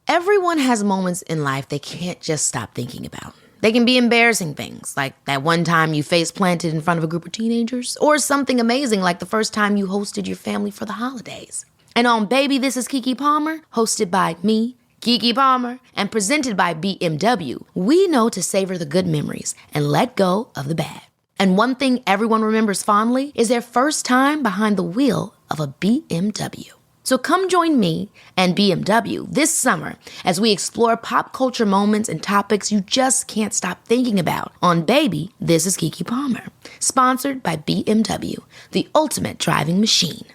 Everyone has moments in life they can't just stop thinking about. They can be embarrassing things, like that one time you face planted in front of a group of teenagers, or something amazing like the first time you hosted your family for the holidays. And on Baby, This is Keke Palmer, hosted by me, Keke Palmer, and presented by BMW, we know to savor the good memories and let go of the bad. And one thing everyone remembers fondly is their first time behind the wheel of a BMW. So come join me and BMW this summer as we explore pop culture moments and topics you just can't stop thinking about on Baby, This is Keke Palmer, sponsored by BMW, the ultimate driving machine.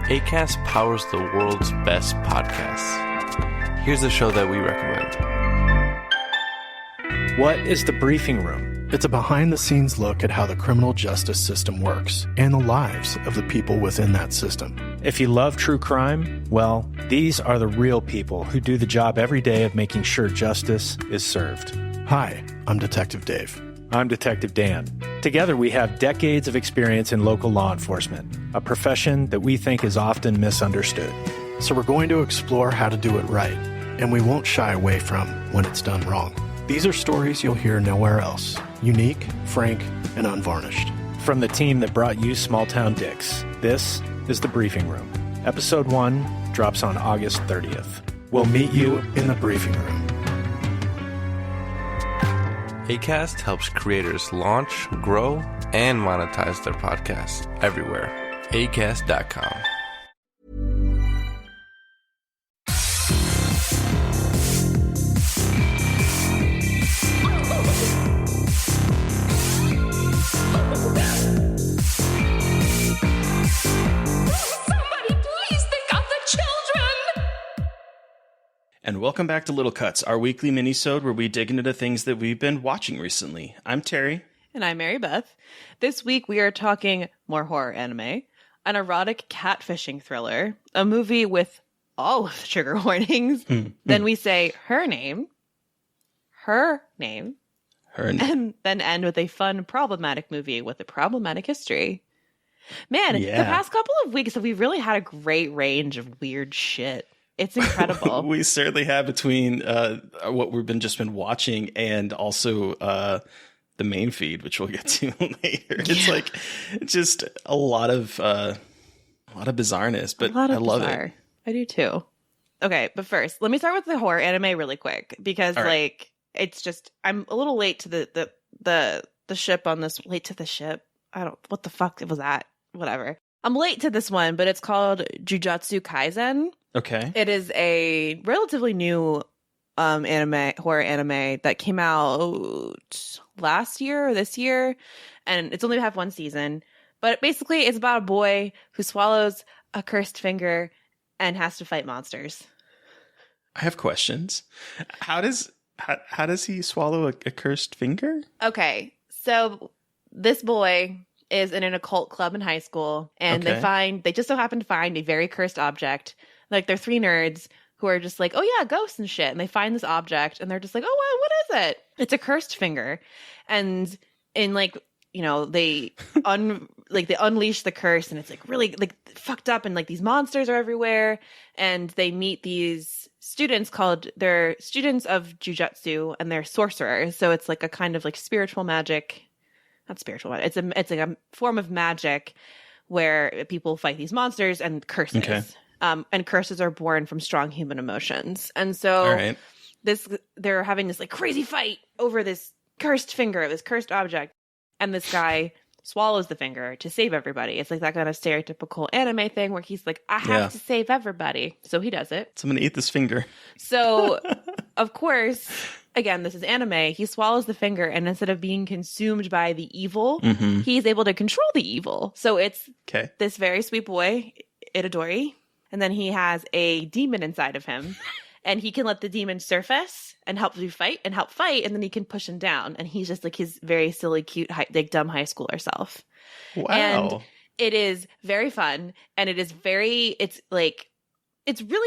Acast powers the world's best podcasts. Here's a show that we recommend. What is The Briefing Room? It's a behind-the-scenes look at how the criminal justice system works and the lives of the people within that system. If you love true crime, well, these are the real people who do the job every day of making sure justice is served. Hi, I'm Detective Dave. I'm Detective Dan. Together we have decades of experience in local law enforcement, a profession that we think is often misunderstood. So we're going to explore how to do it right, and we won't shy away from when it's done wrong. These are stories you'll hear nowhere else. Unique, frank, and unvarnished. From the team that brought you Small Town Dicks, this is The Briefing Room. Episode 1 drops on August 30th. We'll meet you in the briefing room. Acast helps creators launch, grow, and monetize their podcasts everywhere. Acast.com. And welcome back to Little Cuts, our weekly mini-sode where we dig into the things that we've been watching recently. I'm Terry. And I'm Mary Beth. This week we are talking more horror anime, an erotic catfishing thriller, a movie with all of the trigger warnings. Then we say her name, and then end with a fun, problematic movie with a problematic history. Man, the past couple of weeks we've really had a great range of weird shit. It's incredible. We certainly have, between what we've just been watching and also the main feed, which we'll get to later. It's like just a lot of bizarreness, but I love it. I do too. Okay, but first, let me start with the horror anime really quick because it's just I'm a little late to the ship on this. Late to the ship. What the fuck was that? Whatever. I'm late to this one, but it's called Jujutsu Kaisen. Okay. It is a relatively new horror anime that came out last year or this year, and it's only had one season. But basically, it's about a boy who swallows a cursed finger and has to fight monsters. I have questions. How does he swallow a cursed finger? Okay, so this boy is in an occult club in high school, and they just so happen to find a very cursed object. Like, they're three nerds who are just like, oh yeah, ghosts and shit. And they find this object and they're just like, oh, wow, what is it? It's a cursed finger. And in they unleash the curse, and it's like really like fucked up, and like these monsters are everywhere. And they meet these students they're students of Jujutsu, and they're sorcerers. So it's like a kind of like spiritual magic. Not spiritual magic. It's like a form of magic where people fight these monsters and curses. Okay. And curses are born from strong human emotions. And so they're having this like crazy fight over this cursed finger, this cursed object. And this guy swallows the finger to save everybody. It's like that kind of stereotypical anime thing where he's like, I have to save everybody. So he does it. So I'm going to eat this finger. So, of course, again, this is anime. He swallows the finger, and instead of being consumed by the evil, he's able to control the evil. So it's this very sweet boy, Itadori. And then he has a demon inside of him, and he can let the demon surface and help fight, and then he can push him down. And he's just like his very silly, cute, dumb high schooler self. Wow. And it is very fun, and it's really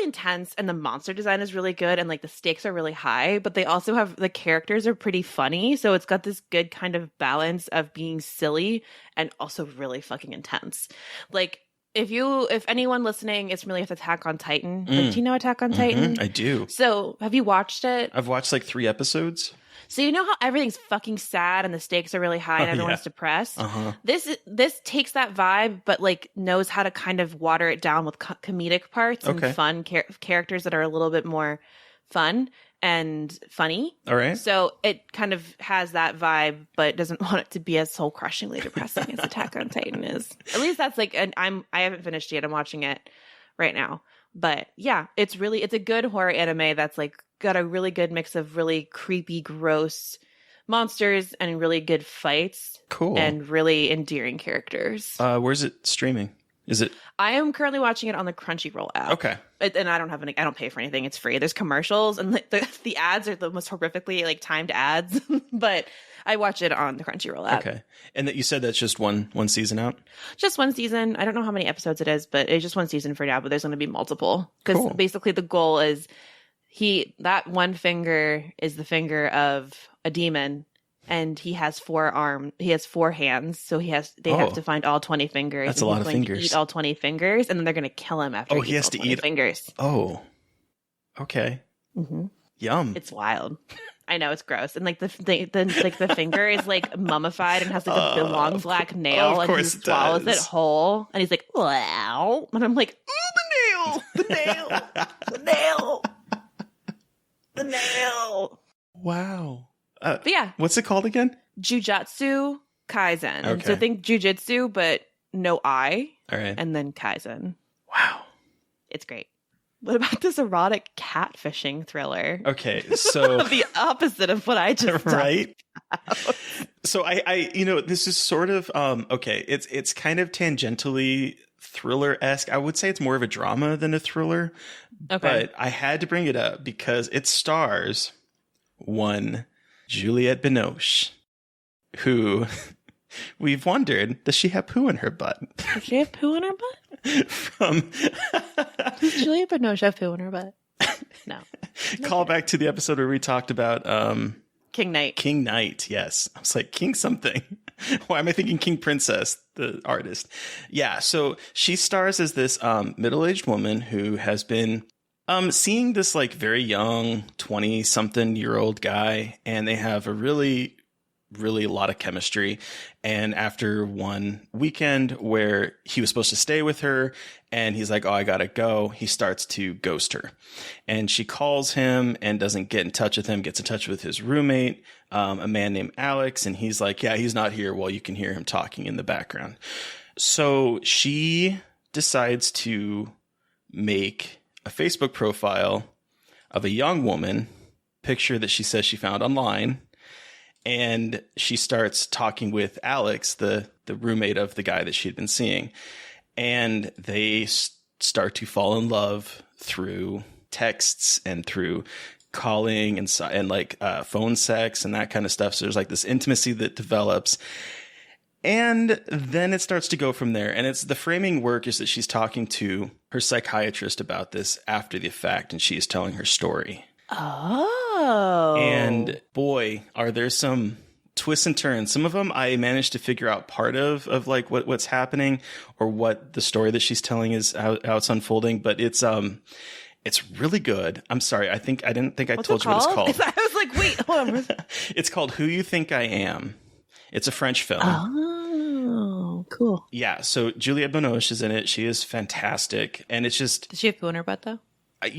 intense, and the monster design is really good, and like the stakes are really high, but they also have the characters are pretty funny. So it's got this good kind of balance of being silly and also really fucking intense. Like, if anyone listening is familiar with Attack on Titan, like, do you know Attack on Titan? I do. So have you watched it? I've watched like 3 episodes. So you know how everything's fucking sad and the stakes are really high and everyone's depressed? This takes that vibe, but like knows how to kind of water it down with comedic parts and fun characters that are a little bit more fun and funny. All right. So it kind of has that vibe, but doesn't want it to be as soul crushingly depressing as Attack on Titan is. At least that's like, and I haven't finished yet. I'm watching it right now. But yeah, it's a good horror anime that's like got a really good mix of really creepy, gross monsters and really good fights. Cool. And really endearing characters. Where's it streaming? Is it? I am currently watching it on the Crunchyroll app. Okay. And I don't pay for anything. It's free. There's commercials and the ads are the most horrifically like timed ads, but I watch it on the Crunchyroll app. Okay. And that you said that's just one season out? Just one season. I don't know how many episodes it is, but it's just one season for now, but there's going to be multiple. Because basically the goal is that one finger is the finger of a demon, and he has 4 hands, so they have to find all 20 fingers. That's a lot of fingers. To eat all 20 fingers, and then they're going to kill him after he has to eat fingers. Oh. Okay. Mm-hmm. Yum. It's wild. I know, it's gross, and like the finger is like mummified and has like a long black nail, of course and he swallows it whole, and he's like, wow, and I'm like, the nail. Wow. But yeah, what's it called again? Jujutsu Kaisen. Okay. So think jujitsu, but no I. All right. And then Kaisen. Wow. It's great. What about this erotic catfishing thriller? Okay, so the opposite of what I just right. So I this is sort of okay. It's kind of tangentially thriller-esque. I would say it's more of a drama than a thriller. Okay, but I had to bring it up because it stars one Juliette Binoche, who we've wondered, does she have poo in her butt? Does she have poo in her butt? Does Juliette Binoche have poo in her butt? No. Call back to the episode where we talked about King Knight. King Knight, yes. I was like, King something. Why am I thinking King Princess, the artist? Yeah, so she stars as this middle-aged woman who has been seeing this like very young 20-something-year-old guy, and they have a really a lot of chemistry. And after one weekend where he was supposed to stay with her and he's like, oh, I gotta go, he starts to ghost her. And she calls him and doesn't get in touch with him, gets in touch with his roommate, a man named Alex. And he's like, yeah, he's not here. Well, you can hear him talking in the background. So she decides to make a Facebook profile of a young woman, picture that she says she found online. And she starts talking with Alex, the roommate of the guy that she'd been seeing. And they start to fall in love through texts and through calling and like phone sex and that kind of stuff. So there's like this intimacy that develops. And then it starts to go from there. And it's the framing work is that she's talking to her psychiatrist about this after the fact, and she's telling her story. Oh. And boy, are there some twists and turns. Some of them I managed to figure out part of like what's happening or what the story that she's telling is how it's unfolding. But it's really good. I'm sorry. I didn't think I told you what it's called. I was like, wait, hold on. It's called Who You Think I Am. It's a French film. Oh, cool. Yeah. So Juliette Binoche is in it. She is fantastic. And it's just... Does she have poo in her butt, though? I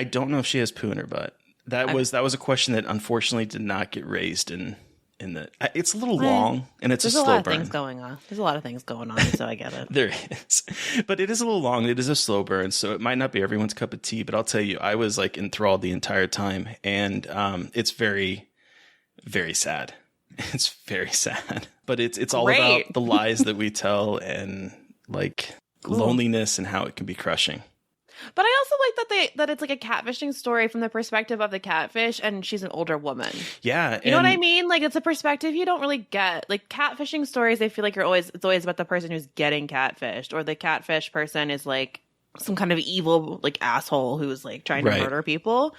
don't know if she has poo in her butt. That was a question that unfortunately did not get raised in the. It's a little long and it's a slow burn. There's a lot of things going on. There's a lot of things going on, so I get it. There is, but it is a little long. It is a slow burn, so it might not be everyone's cup of tea. But I'll tell you, I was like enthralled the entire time, and it's very, very sad. It's very sad, but it's all about the lies that we tell and like loneliness and how it can be crushing. But I also like that it's like a catfishing story from the perspective of the catfish, and she's an older woman. Yeah, you know what I mean? Like it's a perspective you don't really get. Like catfishing stories, I feel like it's always about the person who's getting catfished, or the catfish person is like some kind of evil like asshole who's like trying to murder people.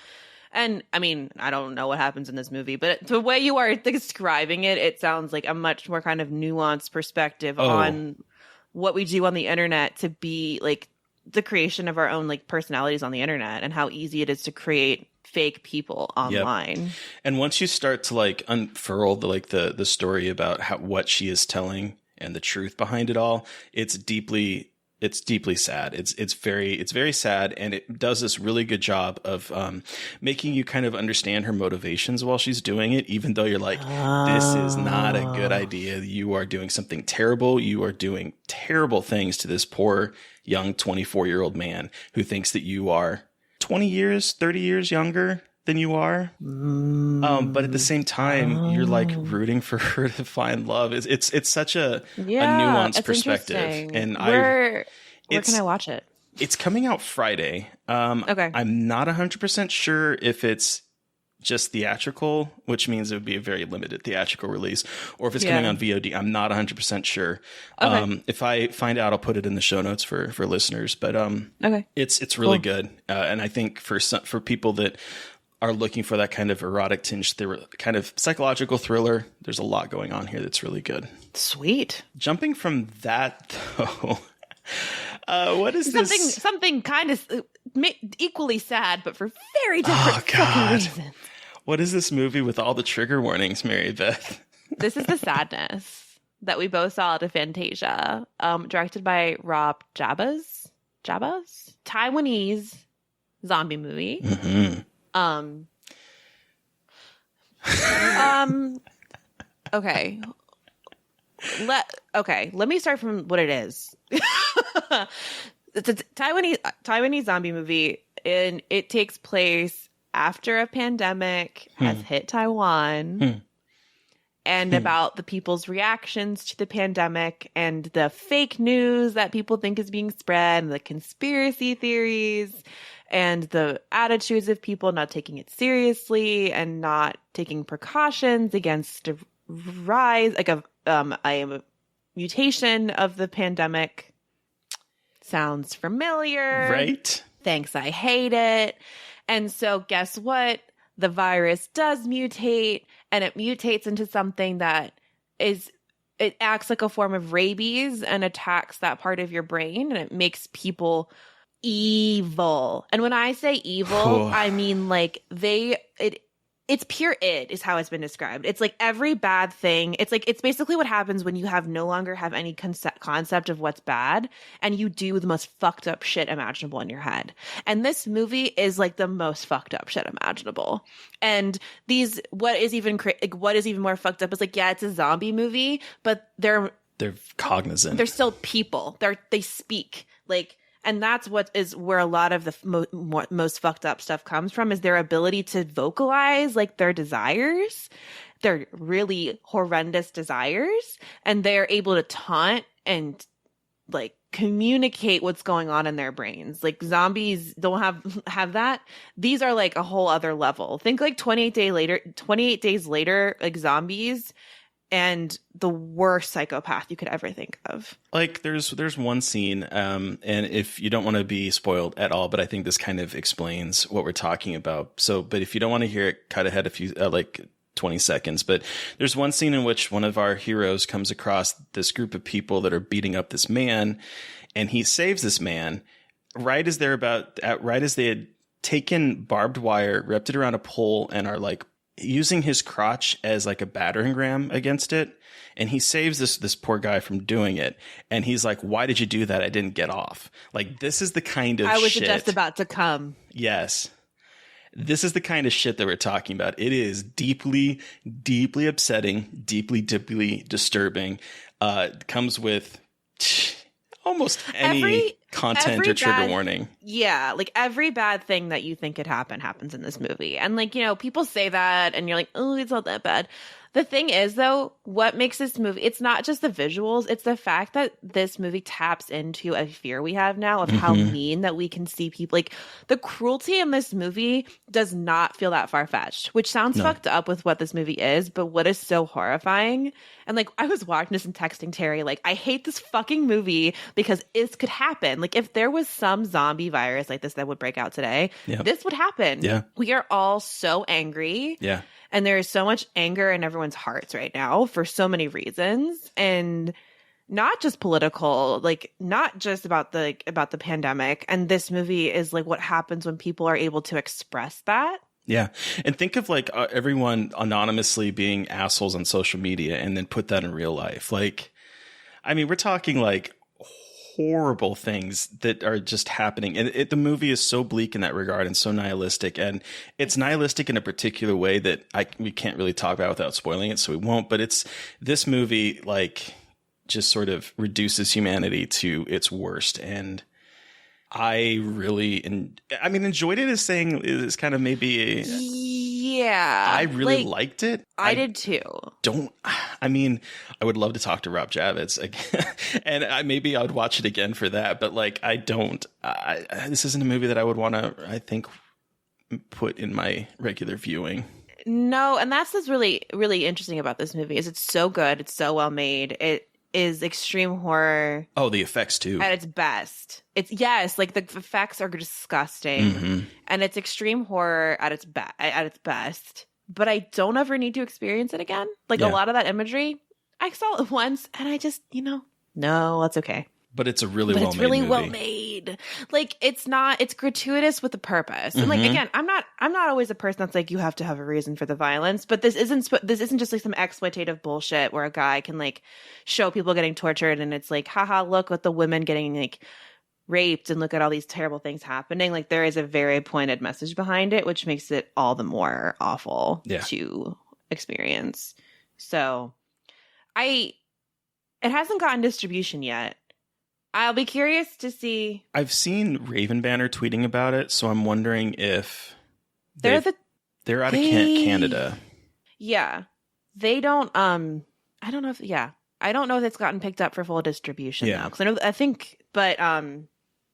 And I mean, I don't know what happens in this movie, but the way you are describing it, it sounds like a much more kind of nuanced perspective on what we do on the internet to be like the creation of our own like personalities on the internet, and how easy it is to create fake people online. Yep. And once you start to like unfurl the story about what she is telling and the truth behind it all, it's deeply sad. It's very sad, and it does this really good job of making you kind of understand her motivations while she's doing it, even though you're like, this is not a good idea. You are doing something terrible. You are doing terrible things to this poor young 24-year-old man who thinks that you are 20 years, 30 years younger than you are. But at the same time, you're like rooting for her to find love. It's such a nuanced perspective. And where can I watch it? It's coming out Friday. Okay. I'm not 100% sure if it's just theatrical, which means it would be a very limited theatrical release, or if it's coming on VOD. I'm not 100% sure. Okay. If I find out, I'll put it in the show notes for listeners. But okay, it's really good, and I think for people that are looking for that kind of erotic tinge, kind of psychological thriller, there's a lot going on here that's really good. Sweet. Jumping from that though. What is this? Something kind of equally sad, but for very different fucking reasons. What is this movie with all the trigger warnings, Mary Beth? This is The Sadness that we both saw at a Fantasia, directed by Rob Jabaz, Taiwanese zombie movie. Mm-hmm. Okay. Let me start from what it is. It's a Taiwanese zombie movie, and it takes place after a pandemic has hit Taiwan, and about the people's reactions to the pandemic and the fake news that people think is being spread, and the conspiracy theories, and the attitudes of people not taking it seriously and not taking precautions against a rise, like a mutation of the pandemic. Sounds familiar. Right? Thanks, I hate it. And so guess what? The virus does mutate, and it mutates into something that it acts like a form of rabies and attacks that part of your brain, and it makes people evil. And when I say evil, I mean like it's pure id is how it's been described. It's like every bad thing. It's basically what happens when you no longer have any concept of what's bad, and you do the most fucked up shit imaginable in your head. And this movie is like the most fucked up shit imaginable. And what is even more fucked up is like, yeah, it's a zombie movie, but they're cognizant. They're still people. They speak like. And that's where a lot of the most fucked up stuff comes from, is their ability to vocalize like their desires, their really horrendous desires, and they're able to taunt and like communicate what's going on in their brains. Like zombies don't have that. These are like a whole other level. Think like 28 days later, like zombies. And the worst psychopath you could ever think of. Like there's one scene, and if you don't want to be spoiled at all, but I think this kind of explains what we're talking about. So, but if you don't want to hear it, cut ahead a few, like 20 seconds. But there's one scene in which one of our heroes comes across this group of people that are beating up this man, and he saves this man right as they had taken barbed wire, wrapped it around a pole, and are like using his crotch as like a battering ram against it. And he saves this poor guy from doing it. And he's like, why did you do that? I didn't get off. Like, this is the kind of shit. I was just about to come. Yes. This is the kind of shit that we're talking about. It is deeply, deeply upsetting, deeply, deeply disturbing. It comes with almost any content or trigger warning. Yeah, like every bad thing that you think could happen happens in this movie. And like, people say that and you're like, oh, it's not that bad. The thing is, though, what makes this movie, it's not just the visuals, it's the fact that this movie taps into a fear we have now of how mean that we can see people. Like, the cruelty in this movie does not feel that far-fetched, which sounds fucked up with what this movie is, but what is so horrifying. And like, I was watching this and texting Terry, like, I hate this fucking movie because this could happen. Like, if there was some zombie virus like this that would break out today, this would happen. Yeah. We are all so angry. Yeah. And there is so much anger in everyone's hearts right now for so many reasons. And not just political, like not just about the pandemic. And this movie is like what happens when people are able to express that. Yeah. And think of like everyone anonymously being assholes on social media and then put that in real life. Like, I mean, we're talking like horrible things that are just happening. And the movie is so bleak in that regard and so nihilistic. And it's nihilistic in a particular way that we can't really talk about without spoiling it. So we won't. But this movie like just sort of reduces humanity to its worst. And I really, enjoyed it as saying is kind of maybe I really liked it. I did too. I would love to talk to Rob Javits again, and maybe I would watch it again for that. But like, this isn't a movie that I would want to, I think, put in my regular viewing. No, and that's what's really, really interesting about this movie is it's so good. It's so well made. It is extreme horror. Oh, the effects too. At its best. Like the effects are disgusting, and it's extreme horror at its best. But I don't ever need to experience it again. Like a lot of that imagery, I saw it once, and I just, no, that's okay. But it's a really well made movie. Well made. Like it's gratuitous with a purpose. And like again, I'm not always a person that's like you have to have a reason for the violence, but this isn't just like some exploitative bullshit where a guy can like show people getting tortured and it's like, haha, look at the women getting like raped and look at all these terrible things happening. Like there is a very pointed message behind it, which makes it all the more awful to experience. So it hasn't gotten distribution yet. I'll be curious to see. I've seen Raven Banner tweeting about it, so I'm wondering if they're out of Canada. Yeah, they don't. I don't know if. Yeah, I don't know if it's gotten picked up for full distribution now. Because I think, but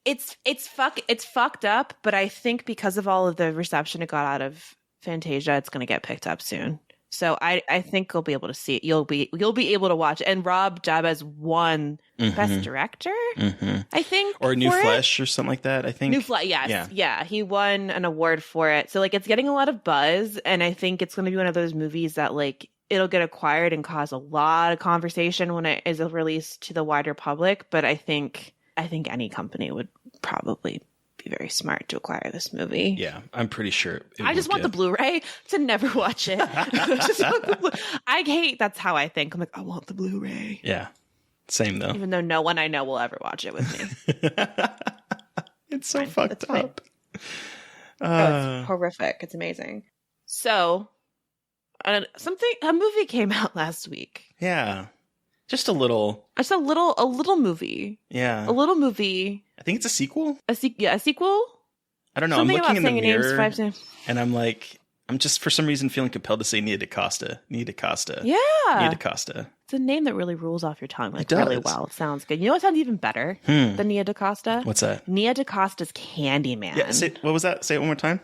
it's fucked up. But I think because of all of the reception it got out of Fantasia, it's going to get picked up soon. So I think you'll be able to see it. You'll be able to watch it. And Rob Javits won Best Director, I think, or New Flesh or something like that. I think New Flesh. Yes, yeah. He won an award for it. So like it's getting a lot of buzz, and I think it's going to be one of those movies that like it'll get acquired and cause a lot of conversation when it is released to the wider public. But I think any company would probably be very smart to acquire this movie. Yeah, I'm pretty sure. I just want the Blu-ray to never watch it. I hate that's how I think. I'm like, I want the Blu-ray. Yeah, same though. Even though no one I know will ever watch it with me. It's so fucked up. It's horrific. It's amazing. So, a movie came out last week. Yeah. Just a little movie. Yeah. A little movie. I think it's a sequel. A sequel? I don't know. Something I'm looking in the mirror and I'm just for some reason feeling compelled to say Nia DaCosta. Yeah. Nia DaCosta. It's a name that really rolls off your tongue really well. It sounds good. You know what sounds even better than Nia DaCosta? What's that? Nia DaCosta's Candyman. Yeah, what was that? Say it one more time.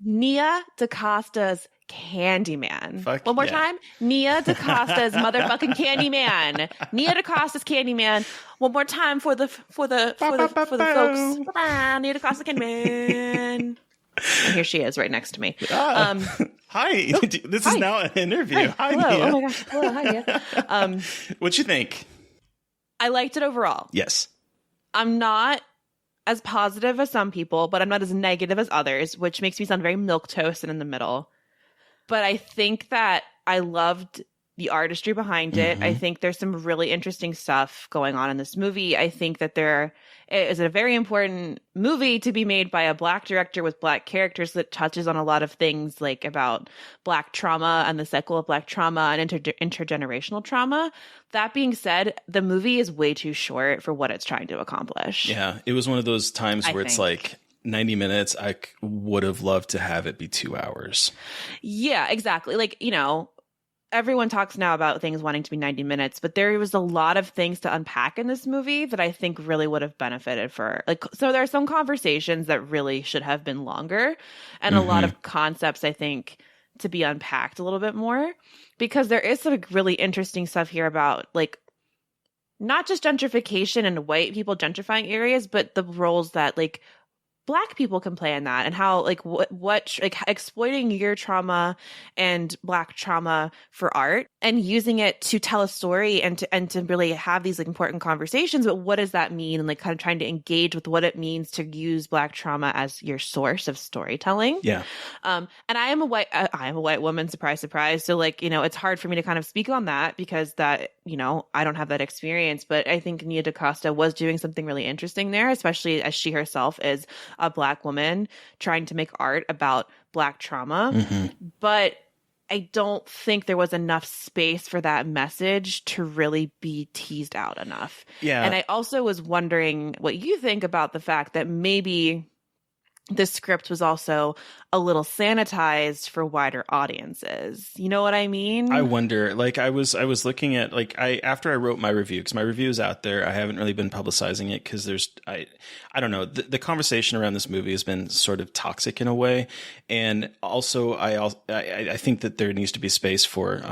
Nia DaCosta's Candyman. One more time. Nia DaCosta's motherfucking Candyman. Nia DaCosta's Candyman. One more time for the folks. Nia DaCosta Candyman. And here she is right next to me. Hi. This is now an interview. Hi, hello. Nia. Oh my gosh. Hello. Hi, Nia. What'd you think? I liked it overall. Yes. I'm not as positive as some people, but I'm not as negative as others, which makes me sound very milquetoast and in the middle. But I think that I loved the artistry behind it. I think there's some really interesting stuff going on in this movie. I think that there is a very important movie to be made by a Black director with Black characters that touches on a lot of things like about Black trauma and the cycle of Black trauma and intergenerational trauma. That being said, the movie is way too short for what it's trying to accomplish. Yeah, it was one of those times where it's like 90 minutes. I would have loved to have it be 2 hours. Yeah, exactly. Like, everyone talks now about things wanting to be 90 minutes, but there was a lot of things to unpack in this movie that I think really would have benefited so there are some conversations that really should have been longer and a lot of concepts, I think, to be unpacked a little bit more, because there is some really interesting stuff here about like not just gentrification and white people gentrifying areas, but the roles that like Black people can play in that, and how like what like exploiting your trauma and Black trauma for art and using it to tell a story and to really have these like important conversations. But what does that mean? And like kind of trying to engage with what it means to use Black trauma as your source of storytelling. Yeah. And I am a white woman, surprise, surprise. So like, you know, it's hard for me to kind of speak on that because that, you know, I don't have that experience. But I think Nia DaCosta was doing something really interesting there, especially as she herself is a Black woman trying to make art about Black trauma. But I don't think there was enough space for that message to really be teased out enough. Yeah. And I also was wondering what you think about the fact that maybe the script was also a little sanitized for wider audiences. You know what I mean? I wonder, like I was looking at like after I wrote my review, because my review is out there. I haven't really been publicizing it because I don't know. The conversation around this movie has been sort of toxic in a way. And also I think that there needs to be space for,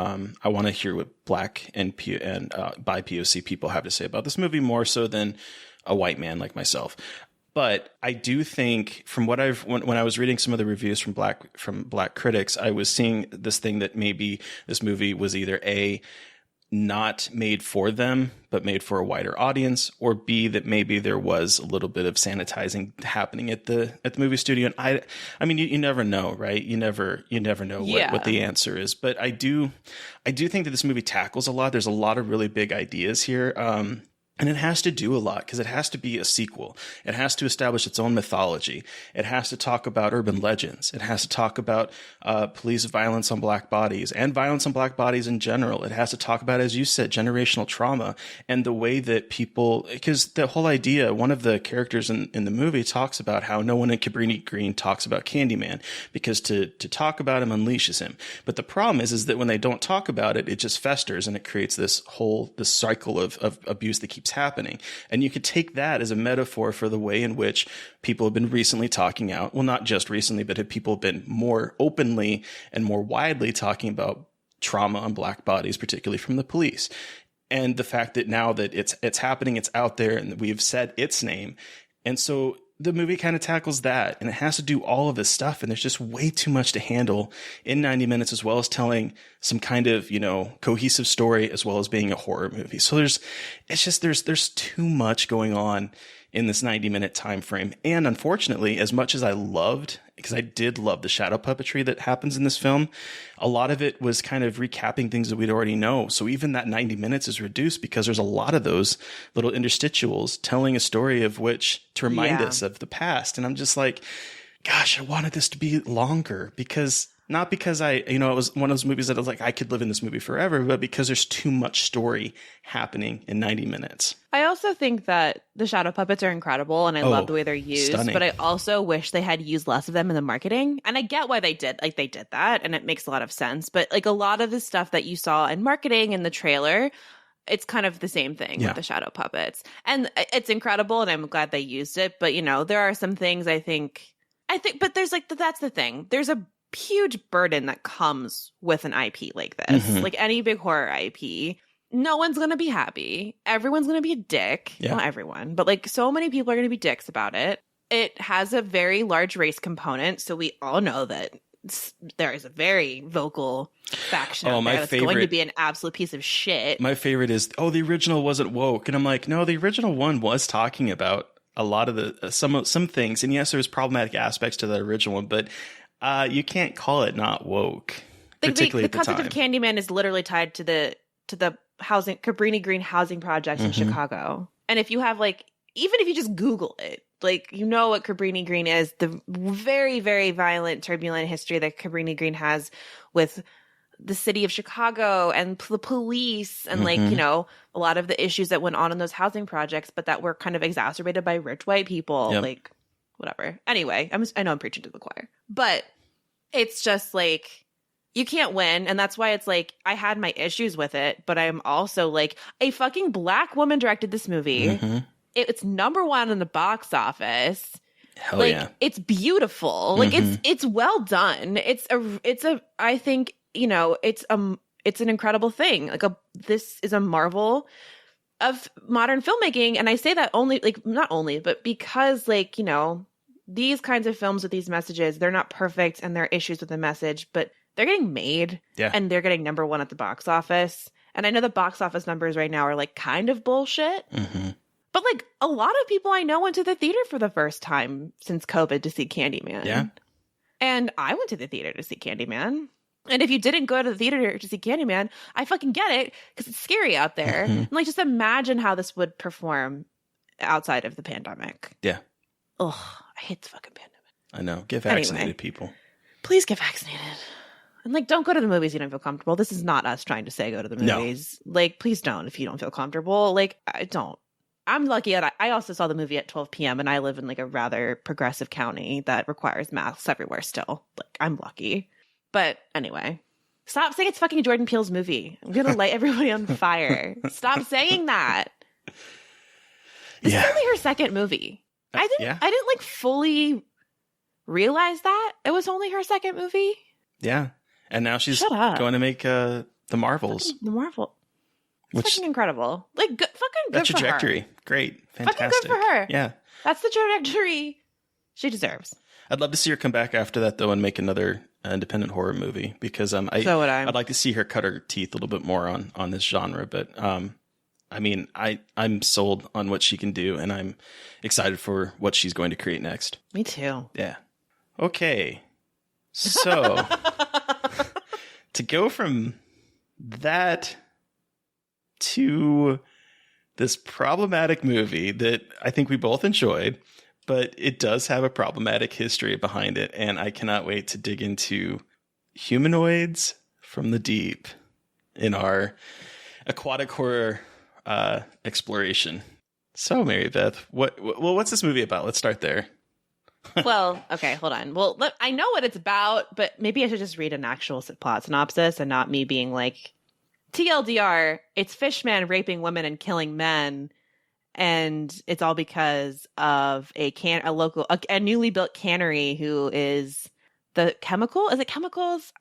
I want to hear what Black and bi POC people have to say about this movie more so than a white man like myself. But I do think from what when I was reading some of the reviews from black critics, I was seeing this thing that maybe this movie was either A, not made for them, but made for a wider audience, or B, that maybe there was a little bit of sanitizing happening at the movie studio. And I mean, you never know, right? You never know what the answer is. But I do think that this movie tackles a lot. There's a lot of really big ideas here. And it has to do a lot because it has to be a sequel. It has to establish its own mythology. It has to talk about urban legends. It has to talk about police violence on Black bodies and violence on Black bodies in general. It has to talk about, as you said, generational trauma and the way that people, because the whole idea, one of the characters in the movie talks about how no one in Cabrini Green talks about Candyman because to talk about him unleashes him. But the problem is that when they don't talk about it, it just festers and it creates this cycle of abuse that keeps happening. And you could take that as a metaphor for the way in which people have been recently talking out. Well, not just recently, but people have been more openly and more widely talking about trauma on Black bodies, particularly from the police. And the fact that now that it's happening, it's out there and we've said its name. And so the movie kind of tackles that, and it has to do all of this stuff. And there's just way too much to handle in 90 minutes, as well as telling some kind of, cohesive story, as well as being a horror movie. So there's too much going on in this 90-minute time frame. And unfortunately, as much as I loved, because I did love the shadow puppetry that happens in this film, a lot of it was kind of recapping things that we'd already know. So even that 90 minutes is reduced because there's a lot of those little interstitials telling a story of which to remind us of the past. And I'm just like, gosh, I wanted this to be longer because not because it was one of those movies that I was like, I could live in this movie forever, but because there's too much story happening in 90 minutes. I also think that the shadow puppets are incredible and I love the way they're used, stunning. But I also wish they had used less of them in the marketing. And I get why they did that and it makes a lot of sense. But like a lot of the stuff that you saw in marketing in the trailer, it's kind of the same thing with the shadow puppets. And it's incredible and I'm glad they used it. But, there are some things I think, but there's that's the thing. There's a huge burden that comes with an IP like this. Like any big horror IP, no one's going to be happy. Everyone's going to be a dick. Yeah. Not everyone, but so many people are going to be dicks about it. It has a very large race component. So we all know that there is a very vocal faction out there that's going to be an absolute piece of shit. My favorite is, the original wasn't woke. And I'm like, no, the original one was talking about a lot of the, some things. And yes, there was problematic aspects to that original one, but you can't call it not woke. Particularly the at the time. concept of Candyman is literally tied to the housing Cabrini Green housing projects in Chicago. And if you have even if you just Google it, what Cabrini Green is, the very, very violent, turbulent history that Cabrini Green has with the city of Chicago and the police and a lot of the issues that went on in those housing projects, but that were kind of exacerbated by rich white people, whatever. Anyway, I know I'm preaching to the choir, but it's just you can't win. And that's why it's I had my issues with it, but I'm also a fucking Black woman directed this movie. It's number one in the box office. Hell yeah. It's beautiful. It's well done. I think, it's an incredible thing. This is a marvel of modern filmmaking. And I say that only, not only, but because these kinds of films with these messages, they're not perfect and there are issues with the message, but they're getting made and they're getting number one at the box office. And I know the box office numbers right now are like kind of bullshit. Mm-hmm. But like a lot of people I know went to the theater for the first time since COVID to see Candyman. Yeah. And I went to the theater to see Candyman. And if you didn't go to the theater to see Candyman, I fucking get it because it's scary out there. Mm-hmm. And like just imagine how this would perform outside of the pandemic. Yeah. Ugh, I hate the fucking pandemic. I know. Get vaccinated, people. Please get vaccinated. And like, don't go to the movies you don't feel comfortable. This is not us trying to say go to the movies. No. Like, please don't if you don't feel comfortable. Like, I don't. I'm lucky that I also saw the movie at 12 p.m. and I live in like a rather progressive county that requires masks everywhere still. Like, I'm lucky. But anyway, stop saying it's fucking Jordan Peele's movie. I'm going to light everybody on fire. Stop saying that. This is only her second movie. I didn't like fully realize that it was only her second movie. Yeah. And now she's going to make the Marvels. The Marvel. It's fucking incredible. Like, fucking good that trajectory. For her. Great. Fantastic. Fucking good for her. Yeah. That's the trajectory she deserves. I'd love to see her come back after that, though, and make another independent horror movie because so would I. I'd like to see her cut her teeth a little bit more on this genre. But I mean, I'm sold on what she can do, and I'm excited for what she's going to create next. Me too. Yeah. Okay. So to go from that to this problematic movie that I think we both enjoyed, but it does have a problematic history behind it, and I cannot wait to dig into Humanoids from the Deep in our aquatic horror exploration. So, Mary Beth, what's this movie about? Let's start there. Well, okay, hold on. Well, I know what it's about, but maybe I should just read an actual plot synopsis and not me being like, TLDR, it's Fishman raping women and killing men, and it's all because of a newly built cannery who is the chemical. Is it chemicals?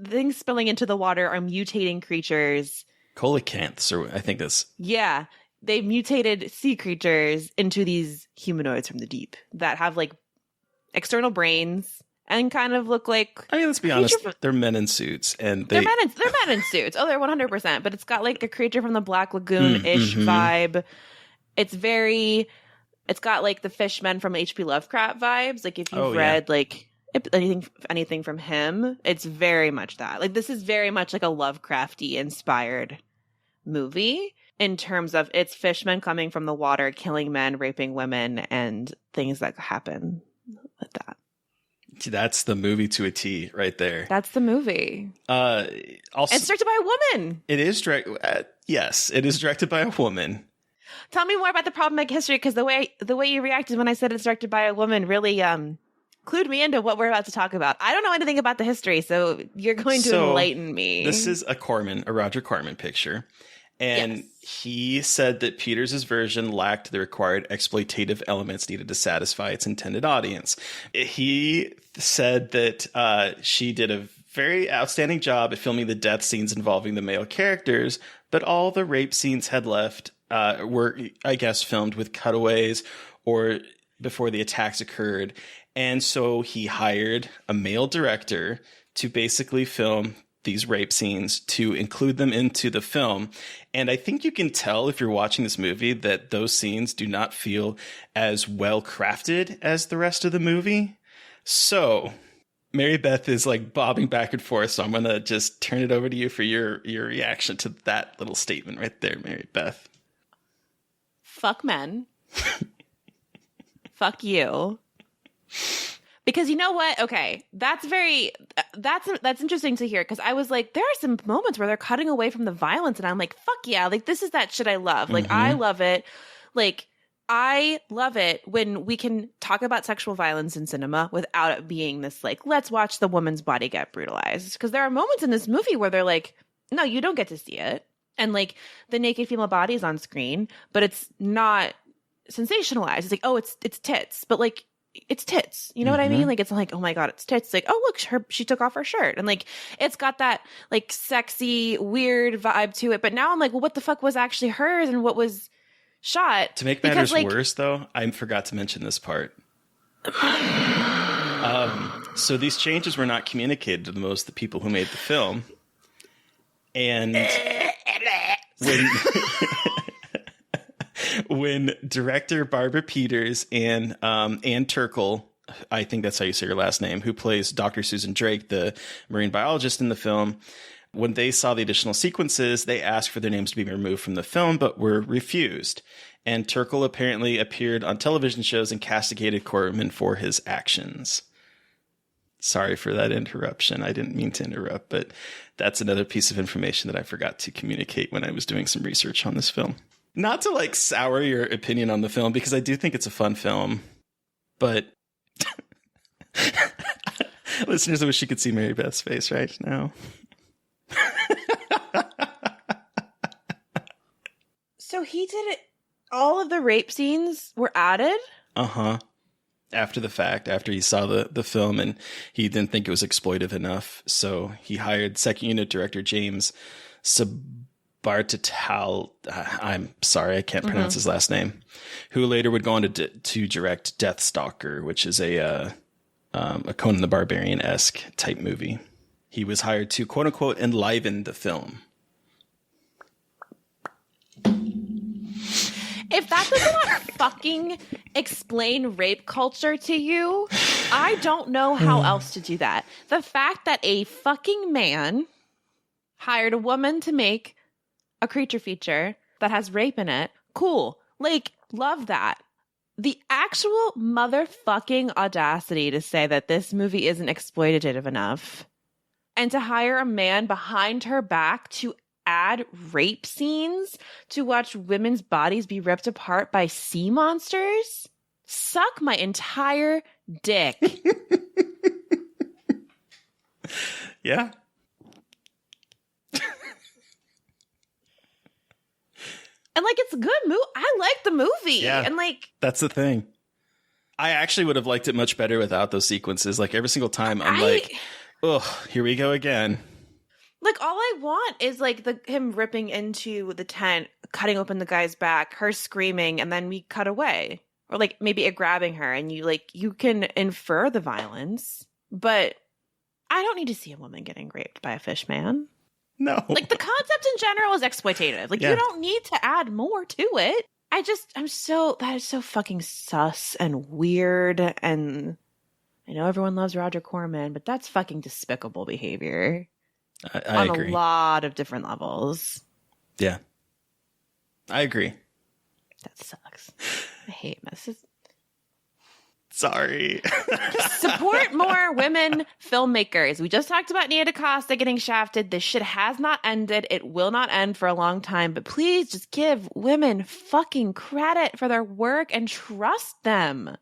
Things spilling into the water are mutating creatures. Coelacanths, or I think that's... Yeah, they mutated sea creatures into these humanoids from the deep that have like external brains and kind of look like... I mean, let's be honest, they're men in suits. And they're men in suits. Oh, they're 100%. But it's got like a creature from the Black Lagoon-ish vibe. It's got like the fishmen from H.P. Lovecraft vibes. Like if you've read like anything from him, it's very much that. Like this is very much like a Lovecrafty inspired movie in terms of it's fishmen coming from the water, killing men, raping women, and things that happen with that. That's the movie to a T right there. That's the movie. It's directed by a woman. It is yes, it is directed by a woman. Tell me more about the problematic history, because the way you reacted when I said it's directed by a woman really clued me into what we're about to talk about. I don't know anything about the history, so you're going to enlighten me. This is a Roger Corman picture. And he said that Peters' version lacked the required exploitative elements needed to satisfy its intended audience. He said that she did a very outstanding job at filming the death scenes involving the male characters, but all the rape scenes had left were, I guess, filmed with cutaways or before the attacks occurred. And so he hired a male director to basically film these rape scenes, to include them into the film. And I think you can tell if you're watching this movie that those scenes do not feel as well crafted as the rest of the movie. So Mary Beth is like bobbing back and forth. So I'm going to just turn it over to you for your reaction to that little statement right there, Mary Beth. Fuck men. Fuck you. Because you know what? Okay, that's interesting to hear, because I was like, there are some moments where they're cutting away from the violence, and I'm like, fuck yeah, like this is that shit I love. Like I love it. Like I love it when we can talk about sexual violence in cinema without it being this like, let's watch the woman's body get brutalized. Because there are moments in this movie where they're like, no, you don't get to see it. And like the naked female body is on screen, but it's not sensationalized. It's like, oh, it's tits, but like it's tits. You know what I mean? Like it's like, oh my God, it's tits. It's like, oh look, she took off her shirt, and like it's got that like sexy, weird vibe to it. But now I'm like, well, what the fuck was actually hers and what was shot? To make matters worse, though, I forgot to mention this part. So these changes were not communicated to most of the people who made the film. And when director Barbara Peters and Ann Turkle, I think that's how you say her last name, who plays Dr. Susan Drake, the marine biologist in the film, when they saw the additional sequences, they asked for their names to be removed from the film, but were refused. And Turkle apparently appeared on television shows and castigated Corman for his actions. Sorry for that interruption. I didn't mean to interrupt, but that's another piece of information that I forgot to communicate when I was doing some research on this film. Not to like sour your opinion on the film, because I do think it's a fun film, but listeners, I wish you could see Mary Beth's face right now. So he did it. All of the rape scenes were added? Uh-huh. After the fact, after he saw the film, and he didn't think it was exploitive enough. So he hired second unit director James Sabartatal. I'm sorry, I can't pronounce his last name. Who later would go on to direct Deathstalker, which is a Conan the Barbarian-esque type movie. He was hired to, quote unquote, enliven the film. If that does not fucking explain rape culture to you, I don't know how else to do that. The fact that a fucking man hired a woman to make a creature feature that has rape in it, cool. Like, love that. The actual motherfucking audacity to say that this movie isn't exploitative enough and to hire a man behind her back to add rape scenes to watch women's bodies be ripped apart by sea monsters? Suck my entire dick. Yeah. And like, it's a good movie. I like the movie. Yeah. And like, That's the thing. I actually would have liked it much better without those sequences. Like every single time I'm like, oh, here we go again. Like, all I want is like him ripping into the tent, cutting open the guy's back, her screaming, and then we cut away. Or like maybe it grabbing her, and you can infer the violence, but I don't need to see a woman getting raped by a fish man. No. Like, the concept in general is exploitative. Like, you don't need to add more to it. that is so fucking sus and weird, and I know everyone loves Roger Corman, but that's fucking despicable behavior. I agree. On a lot of different levels. Yeah. I agree. That sucks. I hate messes. Sorry. Just support more women filmmakers. We just talked about Nia DaCosta getting shafted. This shit has not ended. It will not end for a long time. But please just give women fucking credit for their work and trust them.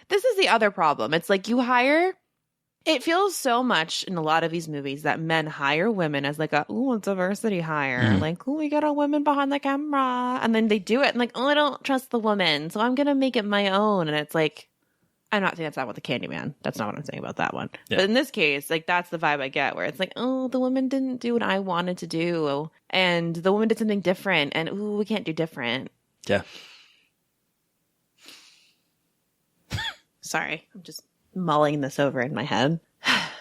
This is the other problem. It's like it feels so much in a lot of these movies that men hire women as like a diversity hire. Like, we got a woman behind the camera. And then they do it and like, I don't trust the woman, so I'm going to make it my own. And it's like, I'm not saying that's not what the Candyman. That's not what I'm saying about that one. Yeah. But in this case, like, that's the vibe I get, where it's like, oh, the woman didn't do what I wanted to do. And the woman did something different. And, we can't do different. Yeah. Sorry. I'm just mulling this over in my head.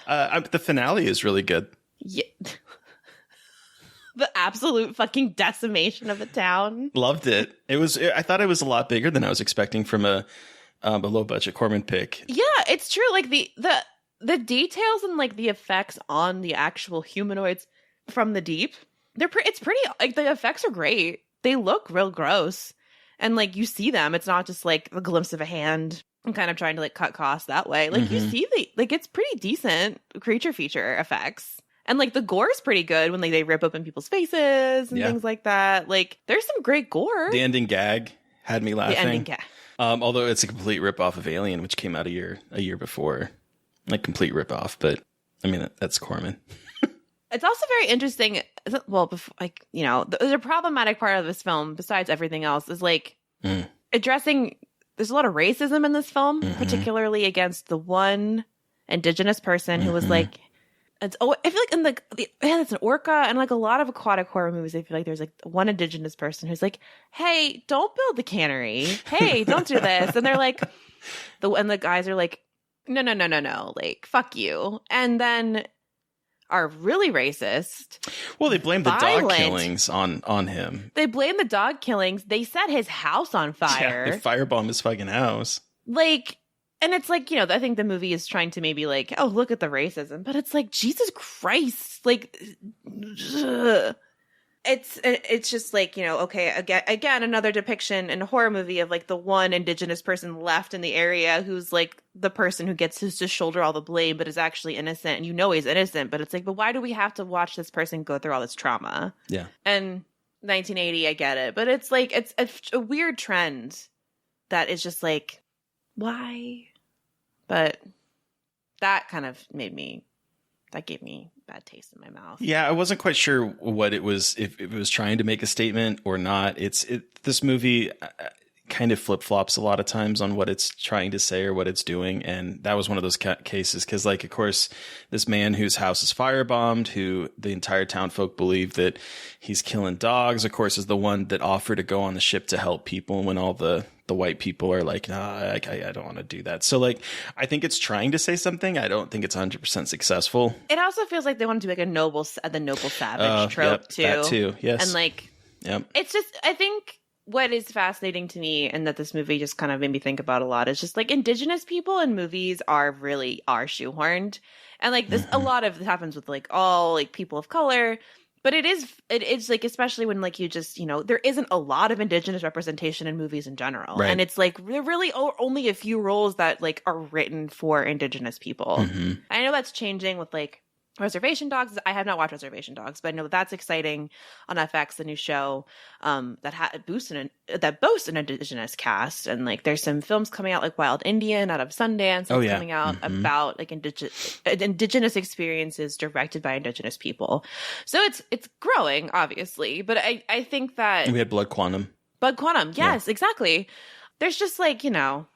The finale is really good. Yeah. The absolute fucking decimation of the town. Loved it. I thought it was a lot bigger than I was expecting from a low budget Corman pick. Yeah, it's true. Like the details and like the effects on the actual humanoids from the deep, it's pretty, like, the effects are great. They look real gross. And like, you see them. It's not just like a glimpse of a hand. I'm kind of trying to like cut costs that way. Like, you see it's pretty decent creature feature effects. And like, the gore is pretty good when like they rip open people's faces and things like that. Like, there's some great gore. The ending gag had me laughing. The ending gag. Although it's a complete ripoff of Alien, which came out a year before. Like, complete ripoff, but I mean, that's Corman. It's also very interesting. Well, there's a problematic part of this film, besides everything else, is like addressing. There's a lot of racism in this film, particularly against the one indigenous person who was like, I feel like in it's an orca, and like a lot of aquatic horror movies, I feel like there's like one indigenous person who's like, hey, don't build the cannery. Hey, don't do this. And they're like, And the guys are like, no, like, fuck you. And then are really racist. Well, they blame the violent. dog killings on him. They blame the dog killings. They set his house on fire. Yeah, they firebomb his fucking house. Like, and it's like, you know, I think the movie is trying to maybe like, oh, look at the racism. But it's like, Jesus Christ. Like, ugh. It's just like, you know, okay, again, another depiction in a horror movie of like the one indigenous person left in the area who's like the person who gets to shoulder all the blame, but is actually innocent. And you know he's innocent, but it's like, but why do we have to watch this person go through all this trauma? Yeah. And 1980, I get it, but it's like it's a weird trend that is just like, why? But that kind of gave me bad taste in my mouth. Yeah, I wasn't quite sure what it was, if it was trying to make a statement or not. This movie kind of flip-flops a lot of times on what it's trying to say or what it's doing, and that was one of those cases because, like, of course, this man whose house is firebombed, who the entire town folk believe that he's killing dogs, of course, is the one that offered to go on the ship to help people when all the white people are like, nah, I don't want to do that. So, like, I think it's trying to say something. I don't think it's 100% successful. It also feels like they want to do like the noble savage trope too. That too, yes. And like, yep. It's just, I think what is fascinating to me and that this movie just kind of made me think about a lot is just like indigenous people in movies are shoehorned. And like this, a lot of it happens with like all like people of color. But it's like, especially when like you just, you know, there isn't a lot of indigenous representation in movies in general. Right. And it's like there really only a few roles that like are written for indigenous people. Mm-hmm. I know that's changing with like Reservation Dogs. I have not watched Reservation Dogs, but I know that's exciting on FX, the new show that boasts an indigenous cast. And like there's some films coming out like Wild Indian out of Sundance coming out about like indigenous experiences directed by indigenous people. So it's growing, obviously, but I think that we had Blood Quantum, yes, exactly. There's just like, you know,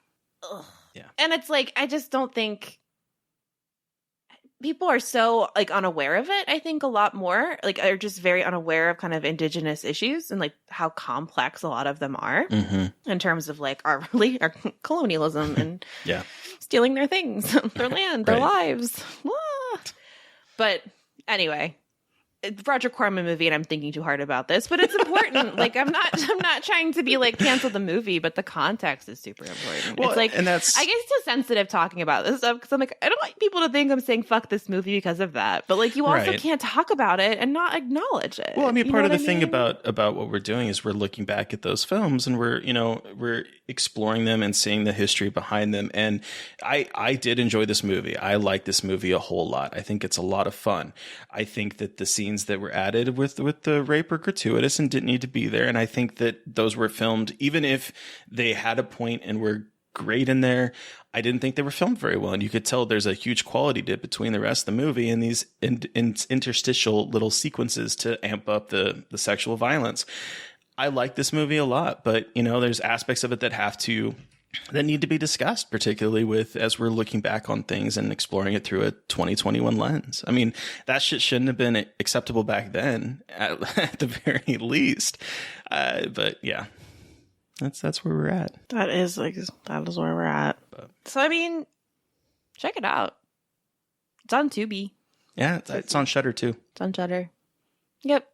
and it's like I just don't think people are so like unaware of it. I think a lot more like are just very unaware of kind of indigenous issues and like how complex a lot of them are in terms of like our colonialism and stealing their things, their land, their lives. But anyway, it's a Roger Corman movie and I'm thinking too hard about this, but it's important. Like I'm not trying to be like cancel the movie, but the context is super important. Well, it's like, and that's, I get so sensitive talking about this stuff because I'm like, I don't want people to think I'm saying fuck this movie because of that. But like you also can't talk about it and not acknowledge it. Well, I mean, part of the thing about what we're doing is we're looking back at those films and we're exploring them and seeing the history behind them. And I did enjoy this movie. I like this movie a whole lot. I think it's a lot of fun. I think that the scenes that were added with the rape are gratuitous and didn't need to be there. And I think that those were filmed, even if they had a point and were great in there, I didn't think they were filmed very well. And you could tell there's a huge quality dip between the rest of the movie and these interstitial little sequences to amp up the sexual violence. I like this movie a lot, but you know, there's aspects of it that need to be discussed, particularly with as we're looking back on things and exploring it through a 2021 lens. I mean, that shit shouldn't have been acceptable back then, at the very least. But yeah, that's where we're at. That is where we're at. So I mean, check it out. It's on Tubi. Yeah, it's on Shudder too. It's on Shudder. Yep,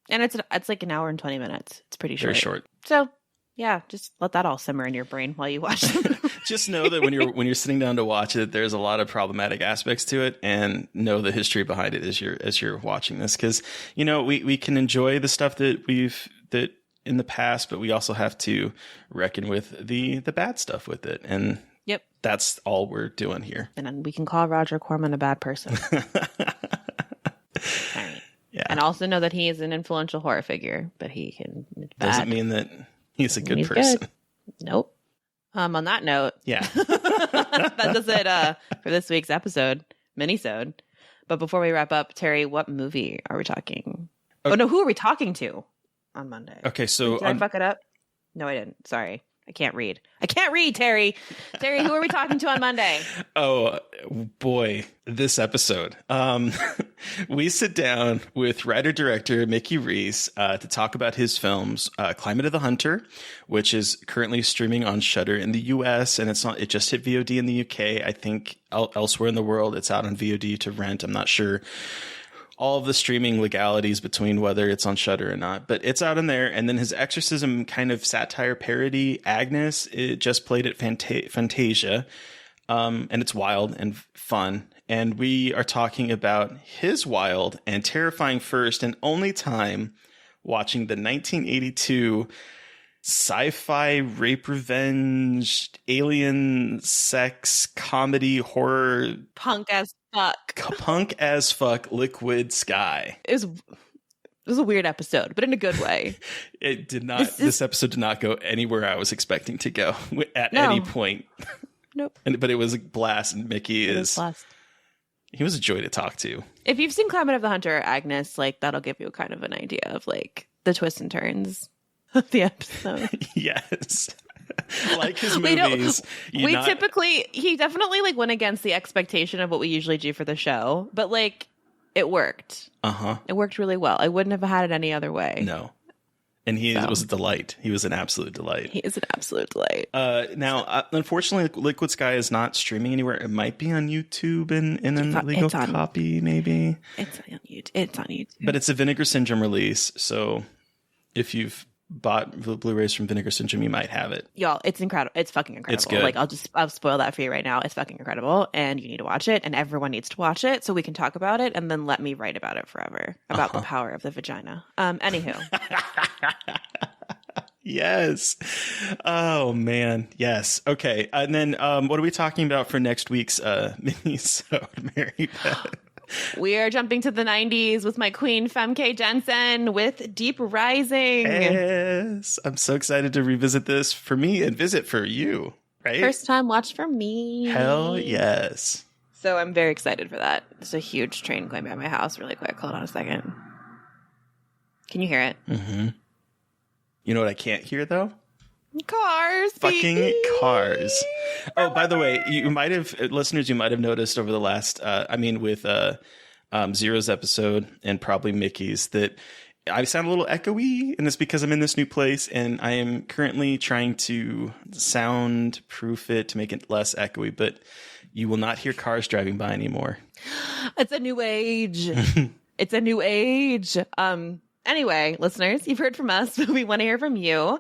and it's like an hour and 20 minutes. It's pretty short. Very short. So. Yeah, just let that all simmer in your brain while you watch it. Just know that when you're sitting down to watch it, there's a lot of problematic aspects to it, and know the history behind it as you're watching this, because you know we can enjoy the stuff that in the past, but we also have to reckon with the bad stuff with it, and that's all we're doing here. And then we can call Roger Corman a bad person. All right. Yeah, and also know that he is an influential horror figure, but he can doesn't mean that. He's a good person. Good. Nope. On that note, that does it for this week's minisode. But before we wrap up, Terry, what movie are we talking? Okay. Oh no, who are we talking to on Monday? Okay, so did I fuck it up? No, I didn't. Sorry, I can't read, Terry. Terry, who are we talking to on Monday? Oh, boy, this episode. We sit down with writer-director Mickey Reese to talk about his films, Climate of the Hunter, which is currently streaming on Shudder in the US, and it just hit VOD in the UK. I think elsewhere in the world, it's out on VOD to rent. I'm not sure all of the streaming legalities between whether it's on Shudder or not, but it's out in there. And then his exorcism kind of satire parody, Agnes, it just played at Fantasia, and it's wild and fun. And we are talking about his wild and terrifying first and only time watching the 1982 sci-fi rape revenge alien sex comedy horror Punk as fuck Liquid Sky. It was a weird episode, but in a good way. It did not. This episode did not go anywhere I was expecting to go at any point. Nope. But it was a blast, and Mickey he was a joy to talk to. If you've seen Climate of the Hunter, Agnes, like that'll give you kind of an idea of like the twists and turns of the episode. Yes. Like his movies. He definitely like went against the expectation of what we usually do for the show, but like it worked. It worked really well. I wouldn't have had it any other way. No. And he was a delight. He was an absolute delight. He is an absolute delight. Now, unfortunately, Liquid Sky is not streaming anywhere. It might be on YouTube in an illegal copy, maybe. It's on YouTube. It's on YouTube. But it's a Vinegar Syndrome release, so if you've bought the Blu-rays from Vinegar Syndrome, you might have it. Y'all, it's incredible. It's fucking incredible. It's good. Like I'll spoil that for you right now. It's fucking incredible, and you need to watch it, and everyone needs to watch it so we can talk about it, and then let me write about it forever about the power of the vagina. Anywho. Yes. Oh man. Yes. Okay. And then what are we talking about for next week's mini-sode, Mary Beth? We are jumping to the 90s with my queen, Femke Jensen, with Deep Rising. Yes. I'm so excited to revisit this for me and visit for you, right? First time watch for me. Hell yes. So I'm very excited for that. There's a huge train going by my house really quick. Hold on a second. Can you hear it? Mm-hmm. You know what I can't hear, though? Cars. Fucking cars. Oh, by the way, you might have noticed over the last, with Zero's episode and probably Mickey's, that I sound a little echoey, and it's because I'm in this new place, and I am currently trying to soundproof it to make it less echoey, but you will not hear cars driving by anymore. It's a new age. It's a new age. Anyway, listeners, you've heard from us, but we want to hear from you.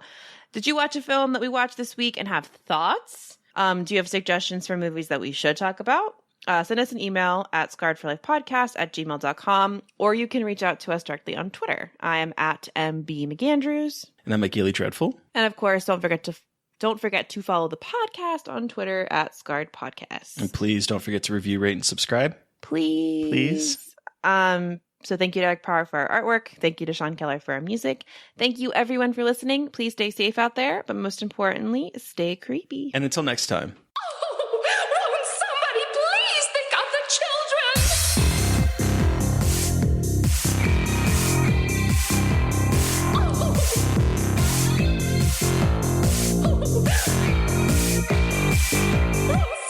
Did you watch a film that we watched this week and have thoughts? Do you have suggestions for movies that we should talk about? Send us an email at scarredforlifepodcast@gmail.com, or you can reach out to us directly on Twitter. I am at MBMcAndrews. And I'm McGilly Dreadful. And of course, don't forget to follow the podcast on Twitter at Scarred Podcast. And please don't forget to review, rate, and subscribe. Please. So thank you to Eric Power for our artwork. Thank you to Sean Keller for our music. Thank you, everyone, for listening. Please stay safe out there, but most importantly, stay creepy. And until next time. Somebody please think of the children!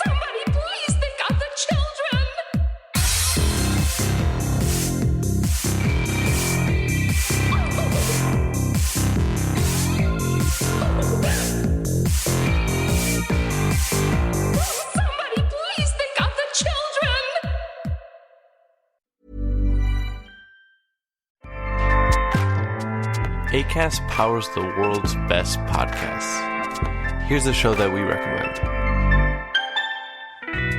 Somebody please think of the children! Somebody please think of the children! Acast powers the world's best podcasts. Here's a show that we recommend.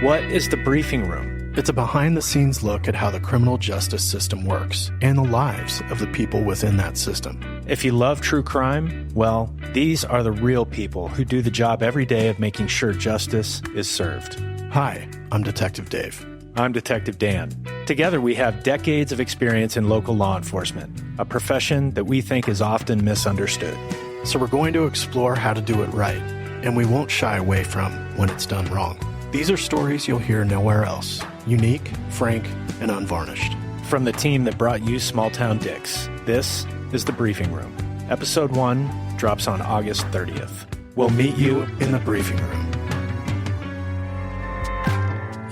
What is The Briefing Room? It's a behind-the-scenes look at how the criminal justice system works and the lives of the people within that system. If you love true crime, well, these are the real people who do the job every day of making sure justice is served. Hi, I'm Detective Dave. I'm Detective Dan. Together, we have decades of experience in local law enforcement, a profession that we think is often misunderstood. So we're going to explore how to do it right, and we won't shy away from when it's done wrong. These are stories you'll hear nowhere else. Unique, frank, and unvarnished. From the team that brought you Small Town Dicks, this is The Briefing Room. Episode 1 drops on August 30th. We'll meet you in the briefing room.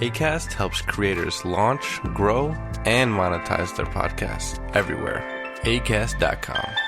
Acast helps creators launch, grow, and monetize their podcasts everywhere. Acast.com.